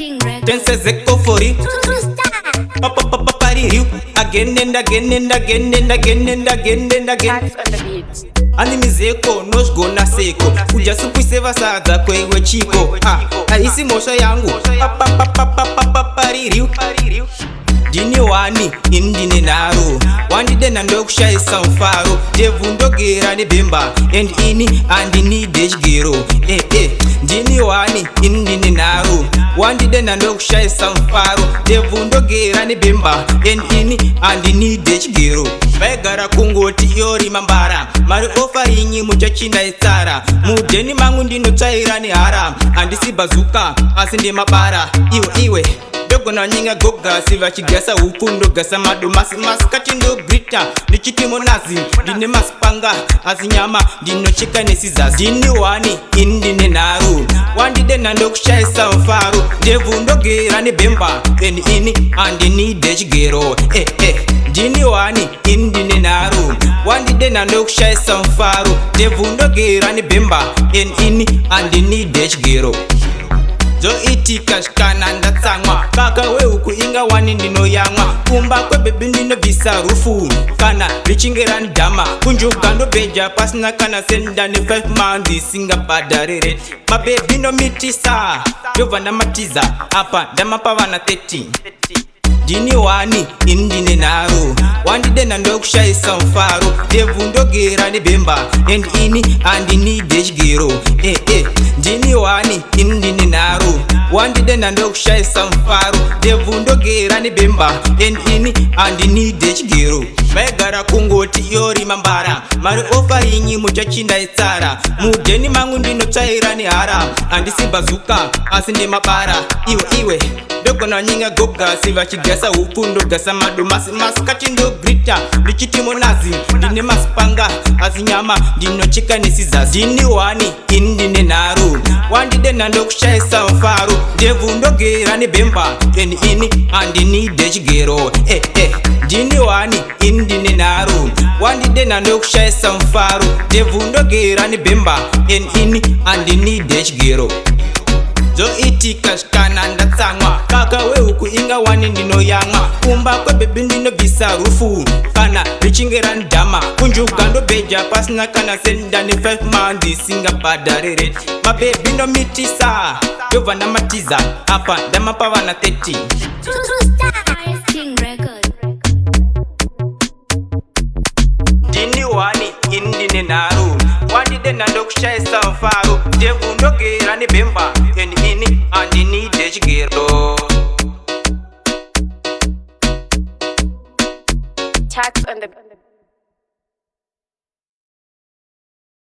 Dances echo for it. Party again and again and again and again and again and again. Animizeko nosgona seko kuja sukuiseva sadza kwewe chiko aisi mosha yangu paririu dini wani indine naro wandide nandokushaisa mfaro devundogera nebemba and ini andini dejgero dini wani indine naro wandide nandokushaisa mfaro devundogera nebemba and ini andini dejgero vaigara kungoti yori mambara mari ofarinyi muchachinda itsara mudheni mangu ndinotsaira nehara handisi bazuka asi ndemabara iwe dogona nyinga gogasi vachigasa upu ndogasa madomasi masikati ndogrita ndichitimo nazi ndine masipanga asi nyama ndinocheka nesizasi dini wani indine naro wandide nandokushaisa mfaro ndevundogera nebemba and ini andini dejgero dini wani indine naro wandide nandokushaisa mfaro ndevundogera nebemba and ini andini dejgero zo itika shikana ndatsamwa kaka we uku inga wani ndinoyamwa kumba kwebebi ndinobvisa rufu kana richingera ndama kunjuka ndobeja pasina kana senda ne 5 months singabhadharire mabebi nomitisa ndobva ndamatiza apa ndamapavana 13 dini wani indine naro wandide nandokushaisa mfaro devundogera nebemba and ini andini dejgero dini wani indine naro wandide nandokushaisa mfaro devundogera nebemba and ini andini dejgero vaigara kungoti yori mambara mari ofarinyi muchachinda itsara mudheni mangu ndinotsaira nehara handisi bazuka asi ndemabara iwe dogona nyinga gogasi vachigasa upu ndogasa madomasi masikati ndogrita ndichitimo nazi ndine masipanga asi nyama ndinocheka nesizasi dini wani indine naro wandide nandokushaisa mfaro ndevundogera nebemba and ini andini dejgero dini wani indine naro wandide nandokushaisa mfaro ndevundogera nebemba and ini andini dejgero zo itika shikana ndatsamwa kaka we uku inga wani ndinoyamwa kumba kwebebi ndinobvisa rufu kana richingera ndama kunjuka ndobeja pasina kana senda ne 5 months singabhadharire mabebi nomitisa ndobva ndamatiza apa ndamapavana 13 dini wani indine naro wandide nandokushaisa mfaro devundogera nebemba and ini andini dejgero. Tax on the